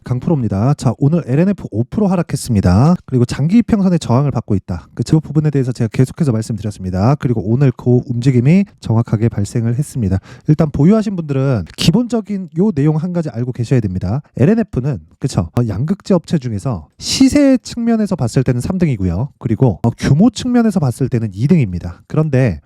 강프로입니다. 자, 오늘 LNF 5% 하락했습니다. 그리고 장기 이평선의 저항을 받고 있다. 그 부분에 대해서 제가 계속해서 말씀드렸습니다. 그리고 오늘 그 움직임이 정확하게 발생을 했습니다. 일단 보유하신 분들은 기본적인 요 내용 한 가지 알고 계셔야 됩니다. LNF는 그쵸? 양극재 업체 중에서 시세 측면에서 봤을 때는 3등이고요. 그리고 규모 측면에서 봤을 때는 2등입니다. 그런데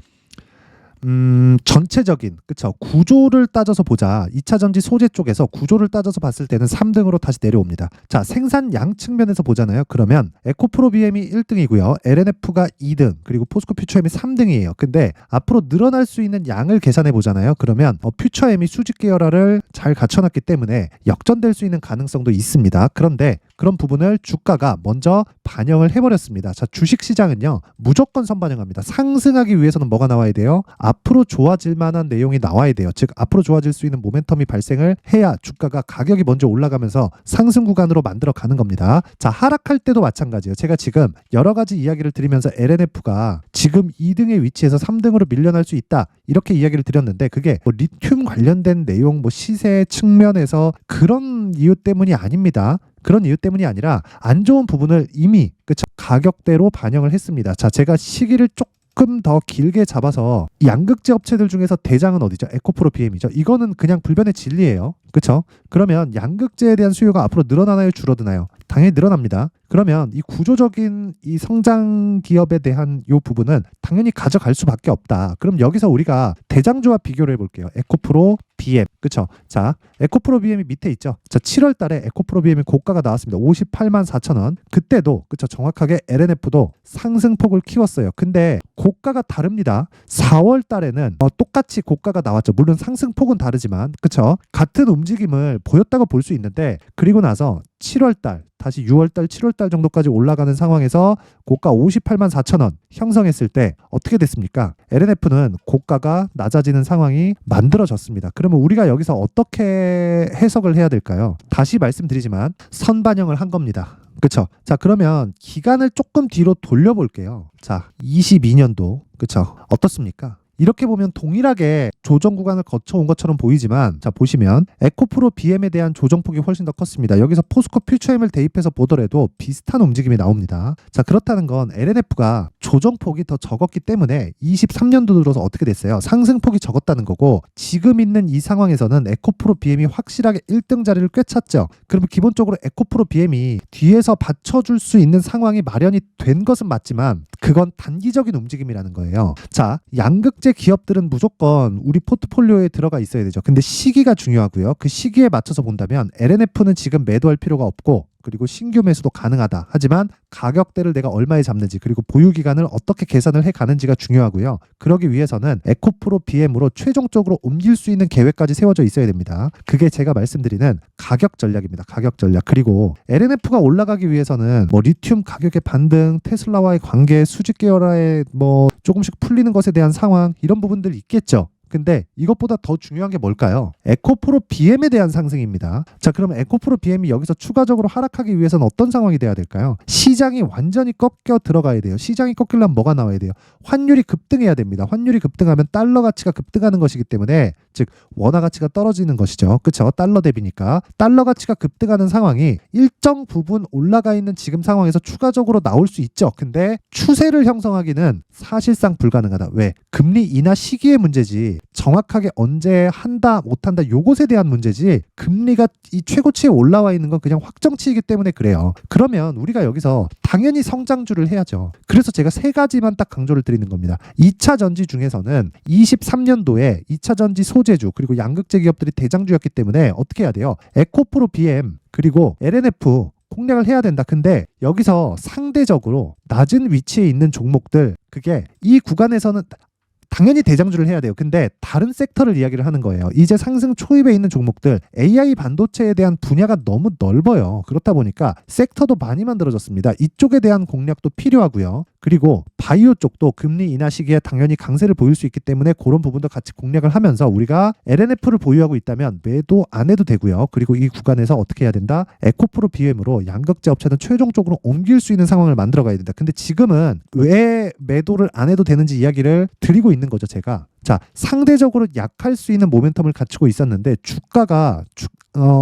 전체적인 그쵸 구조를 따져서 보자. 2차전지 소재 쪽에서 구조를 따져서 봤을 때는 3등으로 다시 내려옵니다. 자, 생산량 측면에서 보잖아요. 그러면 에코프로 BM이 1등이고요. LNF가 2등, 그리고 포스코 퓨처엠이 3등이에요. 근데 앞으로 늘어날 수 있는 양을 계산해 보잖아요. 그러면 퓨처엠이 수직 계열화를 잘 갖춰놨기 때문에 역전될 수 있는 가능성도 있습니다. 그런데 그런 부분을 주가가 먼저 반영을 해버렸습니다. 자, 주식시장은요 무조건 선반영합니다. 상승하기 위해서는 뭐가 나와야 돼요? 앞으로 좋아질 만한 내용이 나와야 돼요. 즉 앞으로 좋아질 수 있는 모멘텀이 발생을 해야 주가가 가격이 먼저 올라가면서 상승 구간으로 만들어 가는 겁니다. 자, 하락할 때도 마찬가지예요. 제가 지금 여러 가지 이야기를 드리면서 LNF가 지금 2등의 위치에서 3등으로 밀려날 수 있다, 이렇게 이야기를 드렸는데 그게 뭐 리튬 관련된 내용, 뭐 시세 측면에서 그런 이유 때문이 아닙니다. 그런 이유 때문이 아니라 안 좋은 부분을 이미 그쵸 가격대로 반영을 했습니다. 자, 제가 시기를 조금 더 길게 잡아서 양극재 업체들 중에서 대장은 어디죠? 에코프로 BM이죠. 이거는 그냥 불변의 진리예요. 그렇죠? 그러면 양극재에 대한 수요가 앞으로 늘어나나요, 줄어드나요? 당연히 늘어납니다. 그러면 이 구조적인 이 성장 기업에 대한 이 부분은 당연히 가져갈 수밖에 없다. 그럼 여기서 우리가 대장주와 비교를 해볼게요. 에코프로 BM, 그렇죠? 자, 에코프로 BM이 밑에 있죠. 자, 7월 달에 에코프로 BM이 고가가 나왔습니다. 58만 4천 원. 그때도 그렇죠, 정확하게 LNF도 상승폭을 키웠어요. 근데 고가가 다릅니다. 4월 달에는 똑같이 고가가 나왔죠. 물론 상승폭은 다르지만 그렇죠? 같은 움직임을 보였다고 볼 수 있는데, 그리고 나서 7월달 다시 6월달 7월달 정도까지 올라가는 상황에서 고가 58만 4천 원 형성했을 때 어떻게 됐습니까? LNF는 고가가 낮아지는 상황이 만들어졌습니다. 그러면 우리가 여기서 어떻게 해석을 해야 될까요? 다시 말씀드리지만 선반영을 한 겁니다. 그쵸? 자, 그러면 기간을 조금 뒤로 돌려볼게요. 자, 22년도 그쵸? 어떻습니까? 이렇게 보면 동일하게 조정 구간을 거쳐온 것처럼 보이지만, 자, 보시면 에코프로 BM에 대한 조정폭이 훨씬 더 컸습니다. 여기서 포스코 퓨처엠을 대입해서 보더라도 비슷한 움직임이 나옵니다. 자, 그렇다는 건 LNF가 조정폭이 더 적었기 때문에 23년도 들어서 어떻게 됐어요? 상승폭이 적었다는 거고, 지금 있는 이 상황에서는 에코프로 BM이 확실하게 1등 자리를 꿰찼죠. 그러면 기본적으로 에코프로 BM이 뒤에서 받쳐줄 수 있는 상황이 마련이 된 것은 맞지만 그건 단기적인 움직임이라는 거예요. 자, 양극재 기업들은 무조건 우리 포트폴리오에 들어가 있어야 되죠. 근데 시기가 중요하고요. 그 시기에 맞춰서 본다면 LNF는 지금 매도할 필요가 없고, 그리고 신규 매수도 가능하다. 하지만 가격대를 내가 얼마에 잡는지, 그리고 보유 기간을 어떻게 계산을 해 가는지가 중요하고요. 그러기 위해서는 에코프로 BM으로 최종적으로 옮길 수 있는 계획까지 세워져 있어야 됩니다. 그게 제가 말씀드리는 가격 전략입니다. 가격 전략. 그리고 LNF가 올라가기 위해서는 뭐 리튬 가격의 반등, 테슬라와의 관계, 수직 계열화의 뭐 조금씩 풀리는 것에 대한 상황, 이런 부분들이 있겠죠. 근데 이것보다 더 중요한 게 뭘까요? 에코프로 BM에 대한 상승입니다. 자, 그러면 에코프로 BM이 여기서 추가적으로 하락하기 위해서는 어떤 상황이 돼야 될까요? 시장이 완전히 꺾여 들어가야 돼요. 시장이 꺾이려면 뭐가 나와야 돼요? 환율이 급등해야 됩니다. 환율이 급등하면 달러 가치가 급등하는 것이기 때문에, 즉 원화 가치가 떨어지는 것이죠. 그렇죠? 달러 대비니까 달러 가치가 급등하는 상황이 일정 부분 올라가 있는 지금 상황에서 추가적으로 나올 수 있죠. 근데 추세를 형성하기는 사실상 불가능하다. 왜? 금리 인하 시기의 문제지 정확하게 언제 한다 못한다 요것에 대한 문제지, 금리가 이 최고치에 올라와 있는 건 그냥 확정치이기 때문에 그래요. 그러면 우리가 여기서 당연히 성장주를 해야죠. 그래서 제가 세 가지만 딱 강조를 드리는 겁니다. 2차 전지 중에서는 23년도에 2차 전지 소재주 그리고 양극재 기업들이 대장주였기 때문에 어떻게 해야 돼요? 에코프로 BM 그리고 LNF 공략을 해야 된다. 근데 여기서 상대적으로 낮은 위치에 있는 종목들, 그게 이 구간에서는 당연히 대장주를 해야 돼요. 근데 다른 섹터를 이야기를 하는 거예요. 이제 상승 초입에 있는 종목들, AI 반도체에 대한 분야가 너무 넓어요. 그렇다 보니까 섹터도 많이 만들어졌습니다. 이쪽에 대한 공략도 필요하고요. 그리고 바이오 쪽도 금리 인하 시기에 당연히 강세를 보일 수 있기 때문에 그런 부분도 같이 공략을 하면서 우리가 LNF를 보유하고 있다면 매도 안 해도 되고요. 그리고 이 구간에서 어떻게 해야 된다? 에코프로 BM으로 양극재 업체는 최종적으로 옮길 수 있는 상황을 만들어 가야 된다. 근데 지금은 왜 매도를 안 해도 되는지 이야기를 드리고 있는 거죠, 제가. 자, 상대적으로 약할 수 있는 모멘텀을 갖추고 있었는데 주가가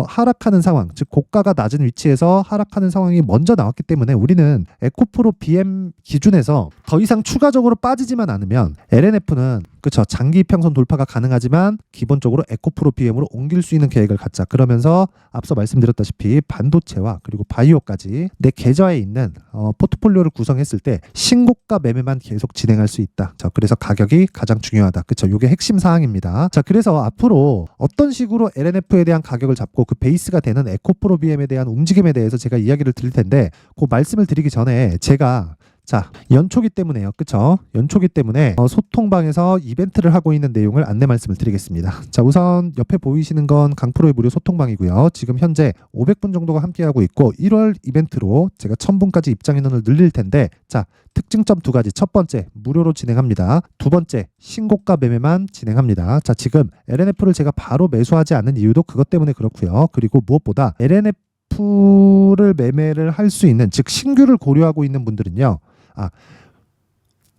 하락하는 상황, 즉 고가가 낮은 위치에서 하락하는 상황이 먼저 나왔기 때문에 우리는 에코프로 BM 기준에서 더 이상 추가적으로 빠지지만 않으면 LNF는 그쵸, 장기 이평선 돌파가 가능하지만 기본적으로 에코프로 BM으로 옮길 수 있는 계획을 갖자. 그러면서 앞서 말씀드렸다시피 반도체와 그리고 바이오까지 내 계좌에 있는 포트폴리오를 구성했을 때 신고가 매매만 계속 진행할 수 있다. 자, 그래서 가격이 가장 중요하다. 그쵸, 이게 핵심 사항입니다. 자, 그래서 앞으로 어떤 식으로 LNF에 대한 가격을 잡고 그 베이스가 되는 에코프로 BM에 대한 움직임에 대해서 제가 이야기를 드릴 텐데 그 말씀을 드리기 전에 제가 자, 연초기 때문에요. 그쵸? 연초기 때문에 소통방에서 이벤트를 하고 있는 내용을 안내 말씀을 드리겠습니다. 자, 우선 옆에 보이시는 건 강프로의 무료 소통방이고요. 지금 현재 500분 정도가 함께하고 있고 1월 이벤트로 제가 1000분까지 입장 인원을 늘릴 텐데 자, 특징점 두 가지. 첫 번째, 무료로 진행합니다. 두 번째, 신고가 매매만 진행합니다. 자, 지금 LNF를 제가 바로 매수하지 않는 이유도 그것 때문에 그렇고요. 그리고 무엇보다 LNF를 매매를 할 수 있는, 즉 신규를 고려하고 있는 분들은요.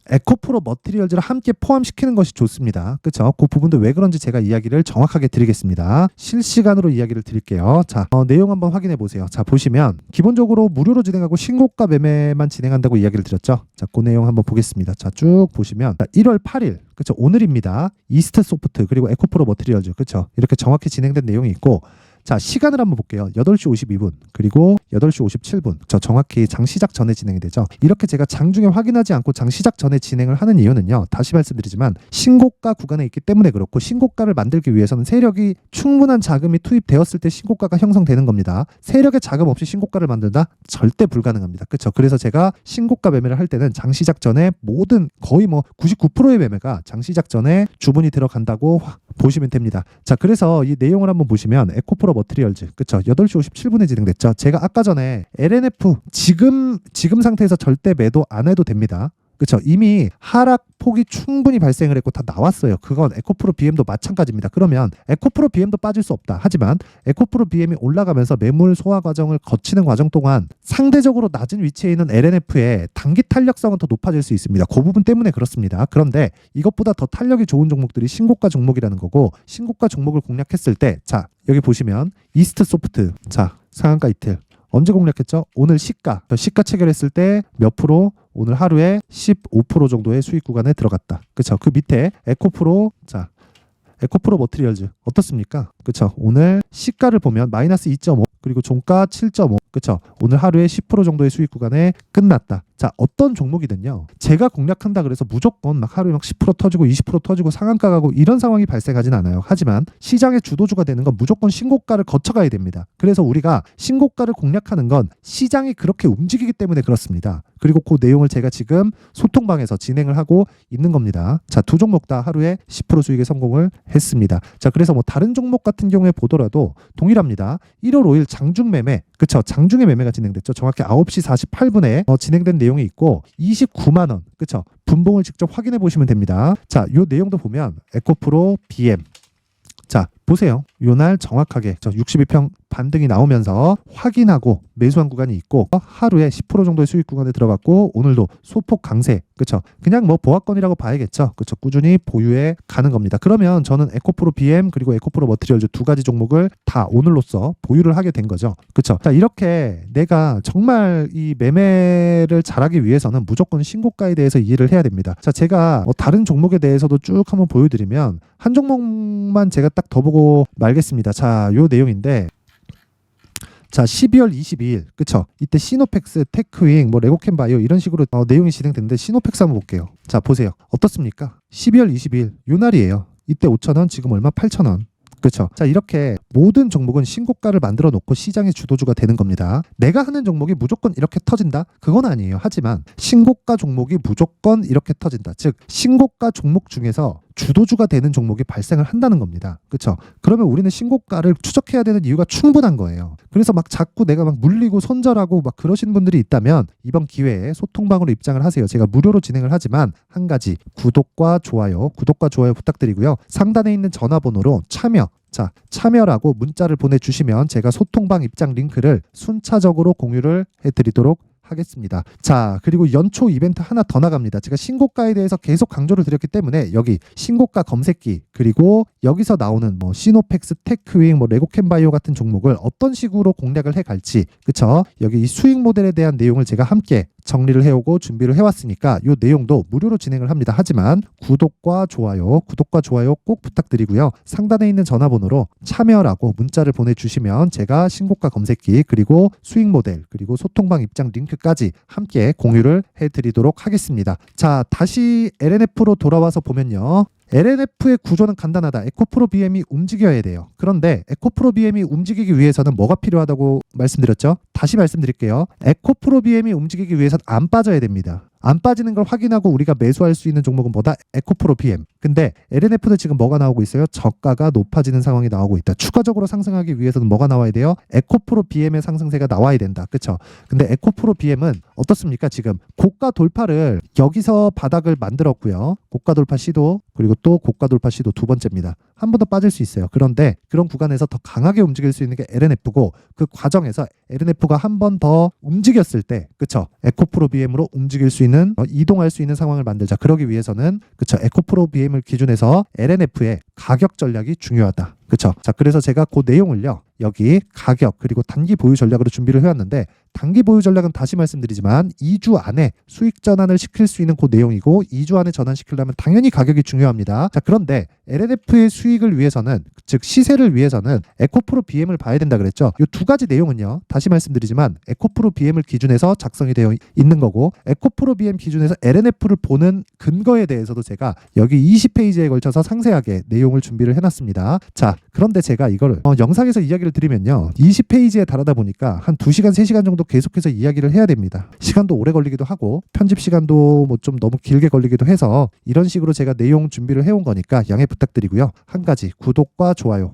에코프로 머티리얼즈를 함께 포함시키는 것이 좋습니다. 그쵸? 그 부분도 왜 그런지 제가 이야기를 정확하게 드리겠습니다. 실시간으로 이야기를 드릴게요. 자, 내용 한번 확인해 보세요. 자, 보시면 기본적으로 무료로 진행하고 신고가 매매만 진행한다고 이야기를 드렸죠. 자, 그 내용 한번 보겠습니다. 자, 쭉 보시면 1월 8일 그쵸? 오늘입니다. 이스트 소프트 그리고 에코프로 머티리얼즈 그쵸? 이렇게 정확히 진행된 내용이 있고 자, 시간을 한번 볼게요. 8시 52분 그리고 8시 57분. 저 정확히 장 시작 전에 진행이 되죠. 이렇게 제가 장중에 확인하지 않고 장 시작 전에 진행을 하는 이유는요. 다시 말씀드리지만 신고가 구간에 있기 때문에 그렇고 신고가를 만들기 위해서는 세력이 충분한 자금이 투입되었을 때 신고가가 형성되는 겁니다. 세력의 자금 없이 신고가를 만든다? 절대 불가능합니다. 그렇죠? 그래서 제가 신고가 매매를 할 때는 장 시작 전에 모든 거의 99%의 매매가 장 시작 전에 주문이 들어간다고 보시면 됩니다. 자, 그래서 이 내용을 한번 보시면 에코프로 머티리얼즈 그쵸? 8시 57분에 진행됐죠. 제가 아까 전에 LNF 지금 상태에서 절대 매도 안 해도 됩니다. 그렇죠. 이미 하락폭이 충분히 발생을 했고 다 나왔어요. 그건 에코프로 BM도 마찬가지입니다. 그러면 에코프로 BM도 빠질 수 없다. 하지만 에코프로 BM이 올라가면서 매물 소화 과정을 거치는 과정 동안 상대적으로 낮은 위치에 있는 LNF의 단기 탄력성은 더 높아질 수 있습니다. 그 부분 때문에 그렇습니다. 그런데 이것보다 더 탄력이 좋은 종목들이 신고가 종목이라는 거고 신고가 종목을 공략했을 때 자, 여기 보시면 이스트 소프트 자, 상한가 이틀 언제 공략했죠? 오늘 시가 체결했을 때 몇 프로? 오늘 하루에 15% 정도의 수익 구간에 들어갔다. 그쵸? 그 밑에 에코프로 자, 에코프로 머티리얼즈 어떻습니까? 그쵸? 오늘 시가를 보면 마이너스 2.5 그리고 종가 7.5 그쵸? 오늘 하루에 10% 정도의 수익 구간에 끝났다. 자, 어떤 종목이든요. 제가 공략한다 그래서 무조건 막 하루에 10% 터지고 20% 터지고 상한가 가고 이런 상황이 발생하진 않아요. 하지만 시장의 주도주가 되는 건 무조건 신고가를 거쳐가야 됩니다. 그래서 우리가 신고가를 공략하는 건 시장이 그렇게 움직이기 때문에 그렇습니다. 그리고 그 내용을 제가 지금 소통방에서 진행을 하고 있는 겁니다. 자, 두 종목 다 하루에 10% 수익에 성공을 했습니다. 자, 그래서 다른 종목 같은 경우에 보더라도 동일합니다. 1월 5일 장중 매매 그쵸? 장중에 매매가 진행됐죠. 정확히 9시 48분에 진행된 내용이 있고 29만 원 그쵸? 분봉을 직접 확인해 보시면 됩니다. 자, 요 내용도 보면 에코프로 BM 자, 보세요. 요날 정확하게 62평 반등이 나오면서 확인하고 매수한 구간이 있고 하루에 10% 정도의 수익 구간에 들어갔고 오늘도 소폭 강세 그쵸? 그냥 보합권이라고 봐야겠죠. 그쵸? 꾸준히 보유해 가는 겁니다. 그러면 저는 에코프로 BM 그리고 에코프로 머티리얼즈 두 가지 종목을 다 오늘로써 보유를 하게 된 거죠. 그쵸? 자, 이렇게 내가 정말 이 매매를 잘하기 위해서는 무조건 신고가에 대해서 이해를 해야 됩니다. 자, 제가 다른 종목에 대해서도 쭉 한번 보여드리면 한 종목만 제가 딱 더 보고 말겠습니다. 자, 요 내용인데 자, 12월 22일 그쵸? 이때 시노펙스, 테크윙, 레고캠바이오 이런 식으로 내용이 진행됐는데 시노펙스 한번 볼게요. 자, 보세요. 어떻습니까? 12월 22일 요 날이에요. 이때 5,000원 지금 얼마? 8,000원. 그렇죠. 자, 이렇게 모든 종목은 신고가를 만들어 놓고 시장의 주도주가 되는 겁니다. 내가 하는 종목이 무조건 이렇게 터진다? 그건 아니에요. 하지만 신고가 종목이 무조건 이렇게 터진다. 즉 신고가 종목 중에서 주도주가 되는 종목이 발생을 한다는 겁니다. 그렇죠? 그러면 우리는 신고가를 추적해야 되는 이유가 충분한 거예요. 그래서 자꾸 내가 물리고 손절하고 그러신 분들이 있다면 이번 기회에 소통방으로 입장을 하세요. 제가 무료로 진행을 하지만 한 가지 구독과 좋아요 부탁드리고요. 상단에 있는 전화번호로 참여라고 문자를 보내주시면 제가 소통방 입장 링크를 순차적으로 공유를 해드리도록 하겠습니다. 자, 그리고 연초 이벤트 하나 더 나갑니다. 제가 신고가에 대해서 계속 강조를 드렸기 때문에 여기 신고가 검색기, 그리고 여기서 나오는 뭐 시노펙스, 테크윙, 뭐 레고캠바이오 같은 종목을 어떤 식으로 공략을 해갈지, 그쵸? 여기 이 수익 모델에 대한 내용을 제가 함께 정리를 해오고 준비를 해왔으니까 이 내용도 무료로 진행을 합니다. 하지만 구독과 좋아요 꼭 부탁드리고요. 상단에 있는 전화번호로 참여라고 문자를 보내주시면 제가 신고가 검색기, 그리고 수익 모델, 그리고 소통방 입장 링크까지 함께 공유를 해드리도록 하겠습니다. 자, 다시 LNF로 돌아와서 보면요. LNF의 구조는 간단하다. 에코프로 BM이 움직여야 돼요. 그런데 에코프로 BM이 움직이기 위해서는 뭐가 필요하다고 말씀드렸죠? 다시 말씀드릴게요. 에코프로 BM이 움직이기 위해서는 안 빠져야 됩니다. 안 빠지는 걸 확인하고 우리가 매수할 수 있는 종목은 뭐다? 에코프로 BM. 근데 LNF는 지금 뭐가 나오고 있어요? 저가가 높아지는 상황이 나오고 있다. 추가적으로 상승하기 위해서는 뭐가 나와야 돼요? 에코프로 BM의 상승세가 나와야 된다. 그쵸? 근데 에코프로 BM은 어떻습니까? 지금 고가 돌파를 여기서 바닥을 만들었고요. 고가 돌파 시도, 그리고 또 고가 돌파 시도 두 번째입니다. 한 번 더 빠질 수 있어요. 그런데 그런 구간에서 더 강하게 움직일 수 있는 게 LNF고, 그 과정에서 LNF가 한 번 더 움직였을 때, 그쵸? 에코프로 BM으로 움직일 수 있는, 이동할 수 있는 상황을 만들자. 그러기 위해서는, 그쵸? 에코프로 BM을 기준해서 LNF의 가격 전략이 중요하다. 그쵸? 자, 그래서 제가 그 내용을요, 여기 가격 그리고 단기 보유 전략으로 준비를 해왔는데, 단기 보유 전략은 다시 말씀드리지만 2주 안에 수익 전환을 시킬 수 있는 그 내용이고, 2주 안에 전환시키려면 당연히 가격이 중요합니다. 자, 그런데 LNF의 수익을 위해서는, 즉 시세를 위해서는 에코프로 BM을 봐야 된다 그랬죠. 이 두 가지 내용은요, 다시 말씀드리지만 에코프로 BM을 기준해서 작성이 되어 있는 거고, 에코프로 BM 기준에서 LNF를 보는 근거에 대해서도 제가 여기 20페이지에 걸쳐서 상세하게 내용을 준비를 해놨습니다. 자, 그런데 제가 이걸 영상에서 이야기를 드리면요, 20페이지에 달하다 보니까 한 2시간, 3시간 정도 계속해서 이야기를 해야 됩니다. 시간도 오래 걸리기도 하고 편집 시간도 뭐 좀 너무 길게 걸리기도 해서 이런 식으로 제가 내용 준비를 해온 거니까 양해 부탁드리고요. 한 가지 구독과 좋아요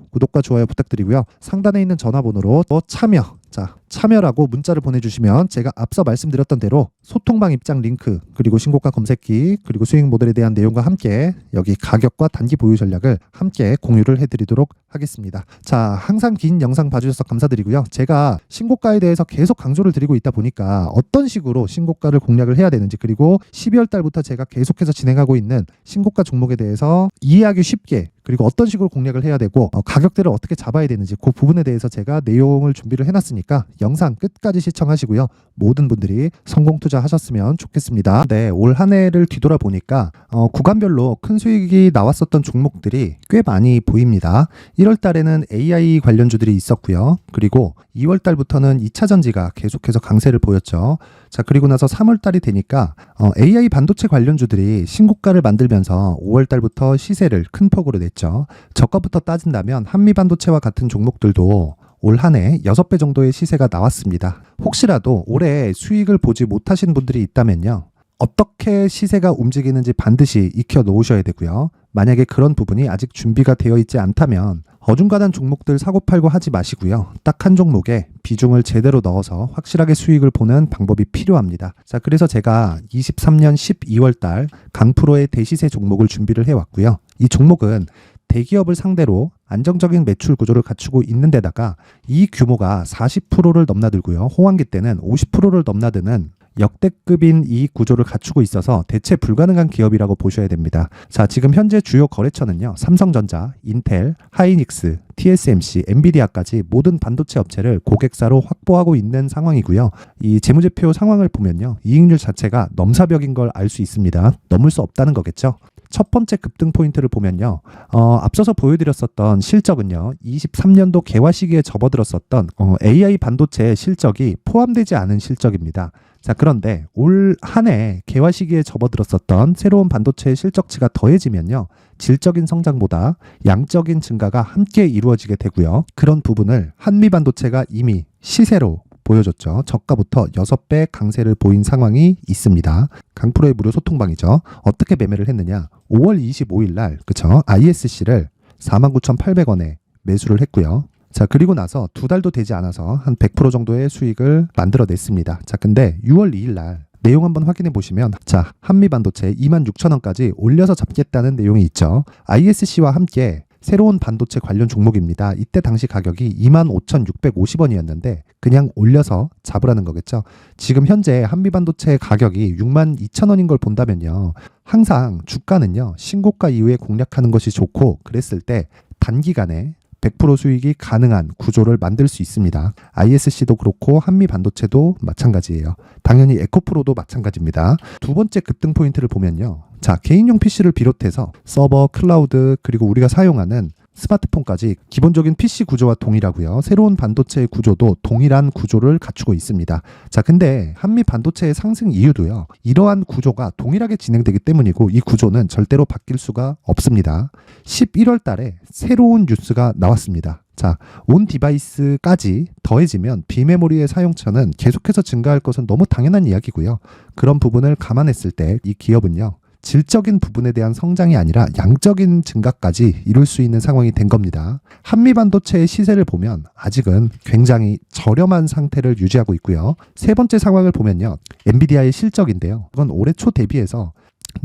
부탁드리고요. 상단에 있는 전화번호로 참여, 자, 참여라고 문자를 보내주시면 제가 앞서 말씀드렸던 대로 소통방 입장 링크, 그리고 신고가 검색기, 그리고 수익 모델에 대한 내용과 함께 여기 가격과 단기 보유 전략을 함께 공유를 해드리도록 하겠습니다. 자, 항상 긴 영상 봐주셔서 감사드리고요. 제가 신고가에 대해서 계속 강조를 드리고 있다 보니까 어떤 식으로 신고가를 공략을 해야 되는지, 그리고 12월 달부터 제가 계속해서 진행하고 있는 신고가 종목에 대해서 이해하기 쉽게, 그리고 어떤 식으로 공략을 해야 되고 가격대를 어떻게 잡아야 되는지, 그 부분에 대해서 제가 내용을 준비를 해놨으니까 영상 끝까지 시청하시고요. 모든 분들이 성공 투자하셨으면 좋겠습니다. 네, 올 한 해를 뒤돌아보니까 구간별로 큰 수익이 나왔었던 종목들이 꽤 많이 보입니다. 1월 달에는 AI 관련주들이 있었고요. 그리고 2월 달부터는 2차 전지가 계속해서 강세를 보였죠. 자, 그리고 나서 3월 달이 되니까 AI 반도체 관련주들이 신고가를 만들면서 5월 달부터 시세를 큰 폭으로 냈죠. 저가부터 따진다면 한미반도체와 같은 종목들도 올 한 해 6배 정도의 시세가 나왔습니다. 혹시라도 올해 수익을 보지 못하신 분들이 있다면요, 어떻게 시세가 움직이는지 반드시 익혀 놓으셔야 되고요. 만약에 그런 부분이 아직 준비가 되어 있지 않다면 어중간한 종목들 사고팔고 하지 마시고요. 딱 한 종목에 비중을 제대로 넣어서 확실하게 수익을 보는 방법이 필요합니다. 자, 그래서 제가 23년 12월 달 강프로의 대시세 종목을 준비를 해왔고요. 이 종목은 대기업을 상대로 안정적인 매출 구조를 갖추고 있는 데다가 이 규모가 40%를 넘나들고요. 호황기 때는 50%를 넘나드는 역대급인 이익 구조를 갖추고 있어서 대체 불가능한 기업이라고 보셔야 됩니다. 자, 지금 현재 주요 거래처는요, 삼성전자, 인텔, 하이닉스, TSMC, 엔비디아까지 모든 반도체 업체를 고객사로 확보하고 있는 상황이고요. 이 재무제표 상황을 보면요, 이익률 자체가 넘사벽인 걸 알 수 있습니다. 넘을 수 없다는 거겠죠. 첫 번째 급등 포인트를 보면요, 앞서서 보여드렸었던 실적은요, 23년도 개화 시기에 접어들었었던 AI 반도체 실적이 포함되지 않은 실적입니다. 자, 그런데 올 한 해 개화 시기에 접어들었었던 새로운 반도체 실적치가 더해지면요, 질적인 성장보다 양적인 증가가 함께 이루어지게 되고요. 그런 부분을 한미반도체가 이미 시세로 보여줬죠. 저가부터 6배 강세를 보인 상황이 있습니다. 강프로의 무료 소통방이죠. 어떻게 매매를 했느냐? 5월 25일 날, 그쵸? ISC를 49,800원에 매수를 했고요. 자, 그리고 나서 2달도 되지 않아서 한 100% 정도의 수익을 만들어냈습니다. 자, 근데 6월 2일 날 내용 한번 확인해 보시면, 자, 한미반도체 26,000원까지 올려서 잡겠다는 내용이 있죠. ISC와 함께 새로운 반도체 관련 종목입니다. 이때 당시 가격이 25,650원이었는데 그냥 올려서 잡으라는 거겠죠. 지금 현재 한미반도체 가격이 62,000원인 걸 본다면요. 항상 주가는요. 신고가 이후에 공략하는 것이 좋고 그랬을 때 단기간에 100% 수익이 가능한 구조를 만들 수 있습니다. ISC도 그렇고 한미반도체도 마찬가지예요. 당연히 에코프로도 마찬가지입니다. 두 번째 급등 포인트를 보면요. 자, 개인용 PC를 비롯해서 서버, 클라우드, 그리고 우리가 사용하는 스마트폰까지 기본적인 PC 구조와 동일하고요. 새로운 반도체의 구조도 동일한 구조를 갖추고 있습니다. 자, 근데 한미 반도체의 상승 이유도요. 이러한 구조가 동일하게 진행되기 때문이고 이 구조는 절대로 바뀔 수가 없습니다. 11월 달에 새로운 뉴스가 나왔습니다. 자, 온 디바이스까지 더해지면 비메모리의 사용처는 계속해서 증가할 것은 너무 당연한 이야기고요. 그런 부분을 감안했을 때 이 기업은요. 질적인 부분에 대한 성장이 아니라 양적인 증가까지 이룰 수 있는 상황이 된 겁니다. 한미반도체의 시세를 보면 아직은 굉장히 저렴한 상태를 유지하고 있고요. 세 번째 상황을 보면요. 엔비디아의 실적인데요. 이건 올해 초 대비해서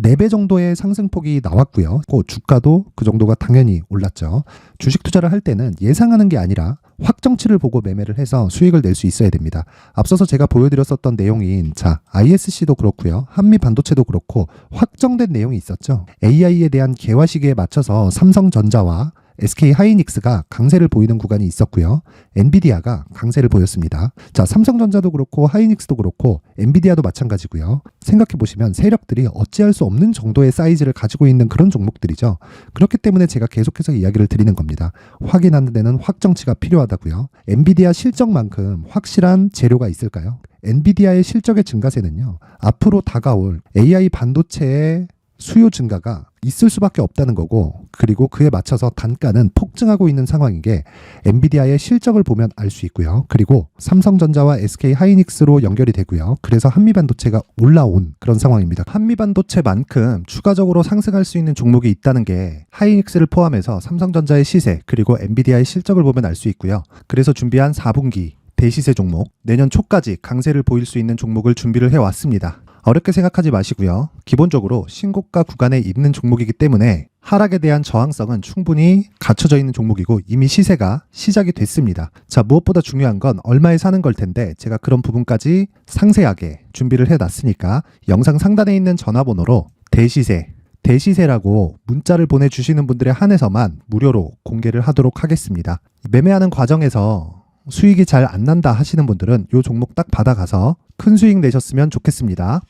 4배 정도의 상승폭이 나왔고요. 주가도 그 정도가 당연히 올랐죠. 주식 투자를 할 때는 예상하는 게 아니라 확정치를 보고 매매를 해서 수익을 낼 수 있어야 됩니다. 앞서서 제가 보여드렸었던 내용인 ISC도 그렇고요. 한미 반도체도 그렇고 확정된 내용이 있었죠. AI에 대한 개화 시기에 맞춰서 삼성전자와 SK 하이닉스가 강세를 보이는 구간이 있었고요. 엔비디아가 강세를 보였습니다. 자, 삼성전자도 그렇고 하이닉스도 그렇고 엔비디아도 마찬가지고요. 생각해 보시면 세력들이 어찌할 수 없는 정도의 사이즈를 가지고 있는 그런 종목들이죠. 그렇기 때문에 제가 계속해서 이야기를 드리는 겁니다. 확인하는 데는 확정치가 필요하다고요. 엔비디아 실적만큼 확실한 재료가 있을까요? 엔비디아의 실적의 증가세는요. 앞으로 다가올 AI 반도체의 수요 증가가 있을 수밖에 없다는 거고, 그리고 그에 맞춰서 단가는 폭증하고 있는 상황인 게 엔비디아의 실적을 보면 알 수 있고요. 그리고 삼성전자와 SK 하이닉스로 연결이 되고요. 그래서 한미반도체가 올라온 그런 상황입니다. 한미반도체만큼 추가적으로 상승할 수 있는 종목이 있다는 게 하이닉스를 포함해서 삼성전자의 시세 그리고 엔비디아의 실적을 보면 알 수 있고요. 그래서 준비한 4분기 대시세 종목, 내년 초까지 강세를 보일 수 있는 종목을 준비를 해왔습니다. 어렵게 생각하지 마시고요. 기본적으로 신고가 구간에 있는 종목이기 때문에 하락에 대한 저항성은 충분히 갖춰져 있는 종목이고 이미 시세가 시작이 됐습니다. 자, 무엇보다 중요한 건 얼마에 사는 걸 텐데 제가 그런 부분까지 상세하게 준비를 해놨으니까 영상 상단에 있는 전화번호로 대시세라고 문자를 보내주시는 분들에 한해서만 무료로 공개를 하도록 하겠습니다. 매매하는 과정에서 수익이 잘 안 난다 하시는 분들은 이 종목 딱 받아가서 큰 수익 내셨으면 좋겠습니다.